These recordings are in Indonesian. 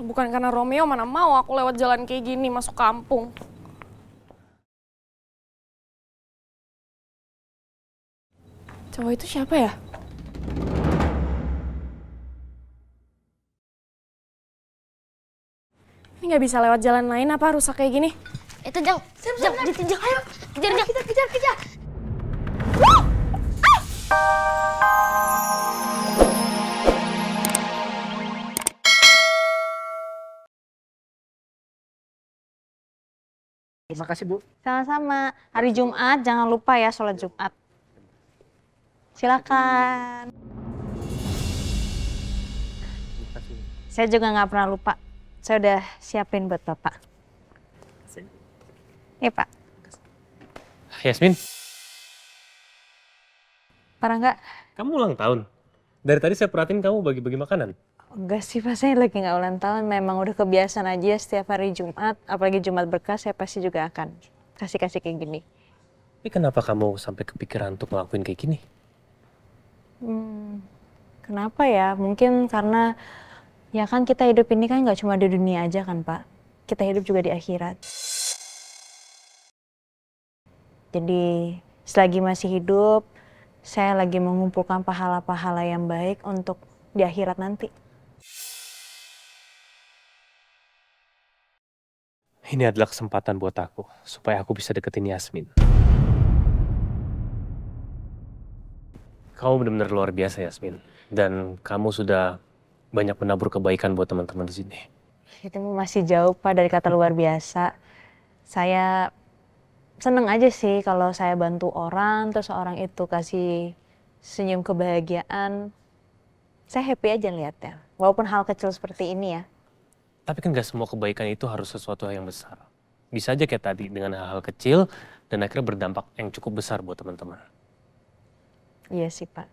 Bukan karena Romeo, mana mau aku lewat jalan kayak gini masuk kampung. Cowok itu siapa ya? Ini nggak bisa lewat jalan lain apa rusak kayak gini? Itu Jang, Jang, ditinjau. Ayo, kejar Jang. Kejar. Terima kasih, Bu. Sama-sama. Hari Jumat, jangan lupa ya sholat Jumat. Silakan. Terima kasih. Saya juga nggak pernah lupa. Saya udah siapin buat Bapak. Iya, Pak. Yasmin, Parah nggak? kamu ulang tahun. Dari tadi saya perhatiin kamu bagi-bagi makanan. Enggak sih, Pak. Saya lagi nggak ulang tahun. Memang udah kebiasaan aja setiap hari Jumat. Apalagi Jumat berkah, saya pasti juga akan kasih-kasih kayak gini. Tapi kenapa kamu sampai kepikiran untuk ngelakuin kayak gini? Kenapa ya? Mungkin karena ya kan kita hidup ini kan nggak cuma di dunia aja kan, Pak. Kita hidup juga di akhirat. Jadi selagi masih hidup, saya lagi mengumpulkan pahala-pahala yang baik untuk di akhirat nanti. Ini adalah kesempatan buat aku, supaya aku bisa deketin Yasmin. Kamu benar-benar luar biasa, Yasmin. Dan kamu sudah banyak menabur kebaikan buat teman-teman di sini. Itu masih jauh, Pak, dari kata luar biasa. Saya seneng aja sih kalau saya bantu orang, terus orang itu kasih senyum kebahagiaan. Saya happy aja lihatnya, walaupun hal kecil seperti ini ya. Tapi kan gak semua kebaikan itu harus sesuatu yang besar. Bisa aja kayak tadi, dengan hal-hal kecil, dan akhirnya berdampak yang cukup besar buat teman-teman. Iya sih, Pak.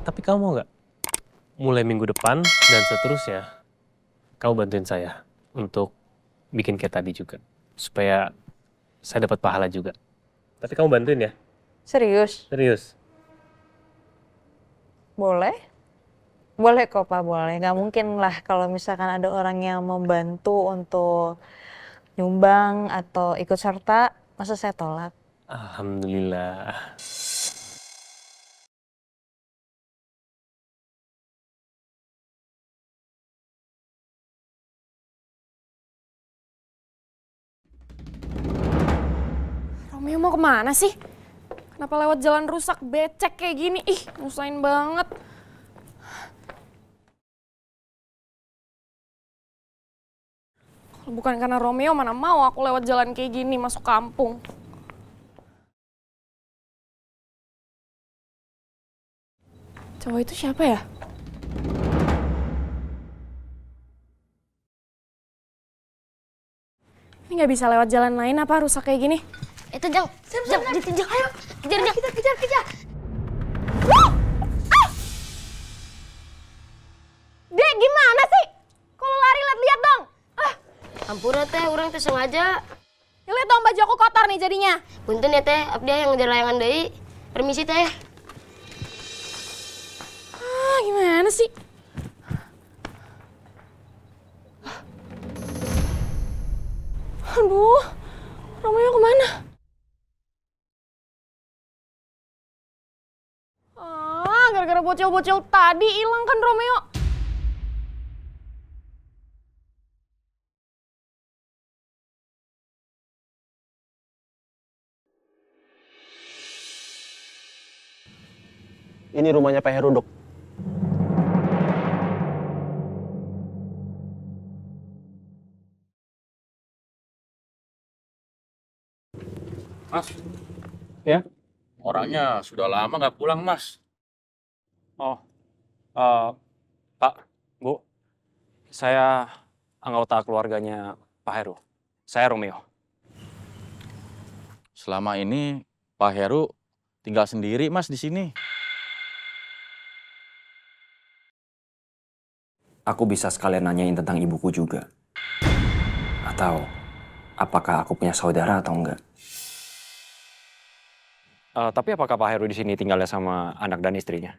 Tapi kamu mau nggak? Mulai minggu depan dan seterusnya, kamu bantuin saya untuk bikin kayak tadi juga. Supaya saya dapat pahala juga. Tapi kamu bantuin ya? Serius? Serius. Boleh? Boleh kok, Pak, boleh. Nggak mungkin lah kalau misalkan ada orang yang membantu untuk nyumbang atau ikut serta, masa saya tolak? Alhamdulillah. Romeo mau kemana sih? Kenapa lewat jalan rusak becek kayak gini? Ih, nyusahin banget. Kalau bukan karena Romeo, mana mau aku lewat jalan kayak gini masuk kampung. Cowok itu siapa ya? Ini nggak bisa lewat jalan lain apa rusak kayak gini? Itu Jang, Jang, ditinjau. Ayo, kejar Jang. Kejar. Dek, gimana sih? Kalau lari lihat-lihat dong. Ampura teh, orang teh sengaja. Ya, lihat dong baju aku kotor nih jadinya. Punten ya teh, abdi yang ngejar layangan deui. Permisi teh. Gimana sih? Aduh, Romeo kemana? Gara-gara bocil-bocil tadi hilang kan Romeo. Ini rumahnya Pak Heru, Dok. Mas, Ya? orangnya sudah lama nggak pulang, Mas. Oh, eh, Pak, Bu, saya anggota keluarganya Pak Heru. Saya Romeo. Selama ini Pak Heru tinggal sendiri, Mas, di sini. Aku bisa sekalian nanyain tentang ibuku juga. Atau apakah aku punya saudara atau enggak? Tapi apakah Pak Heru di sini tinggalnya sama anak dan istrinya?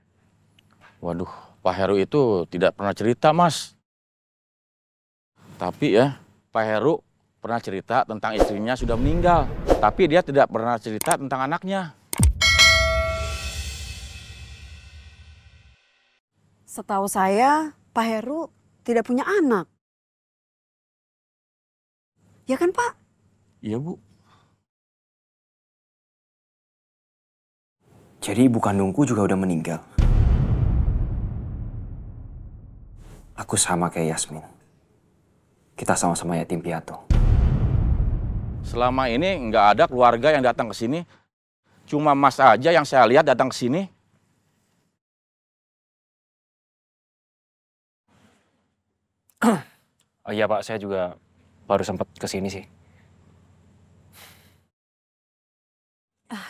Waduh, Pak Heru itu tidak pernah cerita, Mas. Tapi ya, Pak Heru pernah cerita tentang istrinya sudah meninggal. Tapi dia tidak pernah cerita tentang anaknya. Setahu saya, Pak Heru tidak punya anak. Ya kan, Pak? Iya, Bu. Jadi ibu kandungku juga udah meninggal. Aku sama kayak Yasmin. Kita sama-sama yatim piatu. Selama ini nggak ada keluarga yang datang ke sini. Cuma Mas aja yang saya lihat datang ke sini. Oh iya Pak, saya juga baru sempat kesini sih.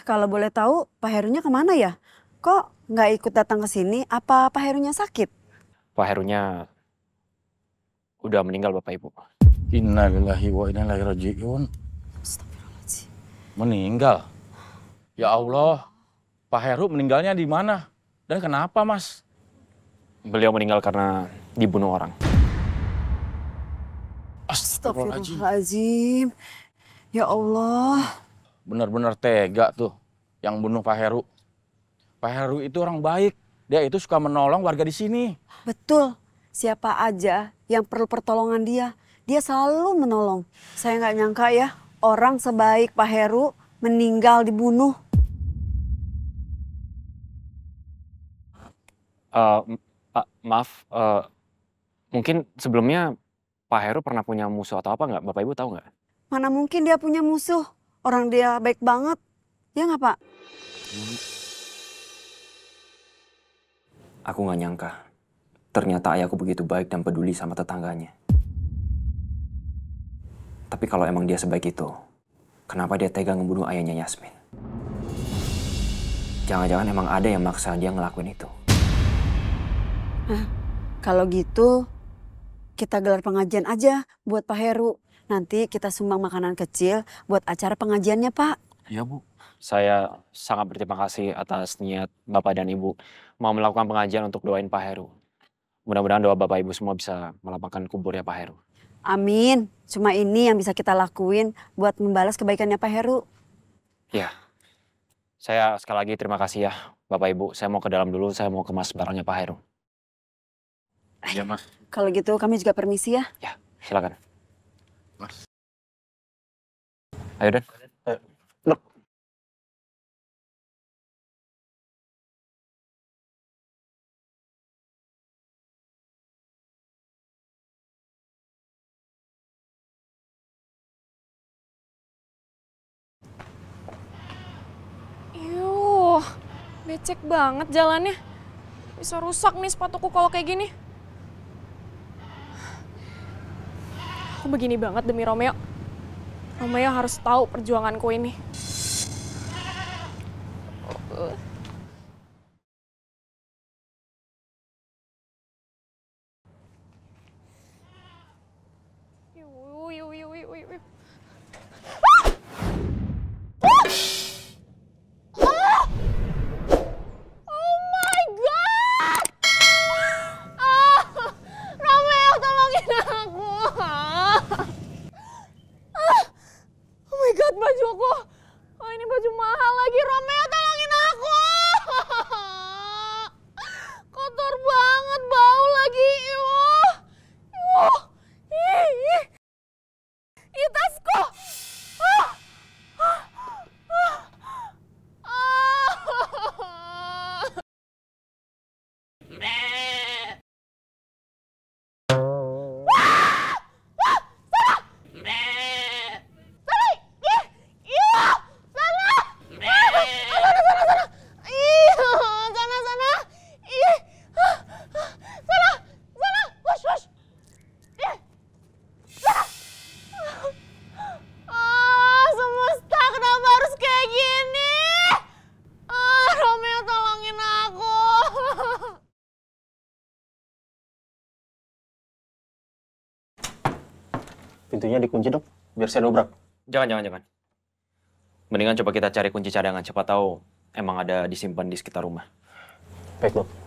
Kalau boleh tahu, Pak Herunya kemana ya? Kok nggak ikut datang ke sini? Apa Pak Herunya sakit? Pak Herunya udah meninggal Bapak Ibu. Innalillahi wa inna ilaihi raji'un. Astagfirullahaladzim. Meninggal. Ya Allah, Pak Heru meninggalnya di mana? Dan kenapa, Mas? Beliau meninggal karena dibunuh orang. Astagfirullahaladzim. Ya Allah. Benar-benar tega tuh yang bunuh Pak Heru. Pak Heru itu orang baik. Dia itu suka menolong warga di sini. Betul. Siapa aja yang perlu pertolongan dia selalu menolong. Saya nggak nyangka ya, orang sebaik Pak Heru meninggal dibunuh. Pak, maaf, mungkin sebelumnya Pak Heru pernah punya musuh atau apa nggak? Bapak Ibu tahu nggak? Mana mungkin dia punya musuh. Orang dia baik banget. Ya nggak, Pak? Aku nggak nyangka. Ternyata ayahku begitu baik dan peduli sama tetangganya. Tapi kalau emang dia sebaik itu, kenapa dia tega ngebunuh ayahnya Yasmin? Jangan-jangan emang ada yang maksa dia ngelakuin itu. Kalau gitu, kita gelar pengajian aja buat Pak Heru. Nanti kita sumbang makanan kecil buat acara pengajiannya, Pak. Iya, Bu. Saya sangat berterima kasih atas niat Bapak dan Ibu mau melakukan pengajian untuk doain Pak Heru. Mudah-mudahan doa Bapak Ibu semua bisa melapangkan kuburnya Pak Heru. Amin. Cuma ini yang bisa kita lakuin buat membalas kebaikannya Pak Heru. Ya, saya sekali lagi terima kasih ya Bapak Ibu. Saya mau ke dalam dulu, saya mau kemas barangnya Pak Heru. Iya, Mas. Kalau gitu kami juga permisi ya. Ya, silakan. Mas. Ayo Dan. Yuh, becek banget jalannya. Bisa rusak nih sepatuku kalau kayak gini. Aku begini banget demi Romeo. Romeo harus tahu perjuanganku ini. Bajuku. Oh, ini baju mahal lagi. Romeo, tolongin aku. Kotor banget, bau lagi. Ih, tasku. Pintunya dikunci, Dok. Biar saya dobrak. Jangan. Mendingan coba kita cari kunci cadangan. Siapa tahu emang ada disimpan di sekitar rumah. Baik, Dok.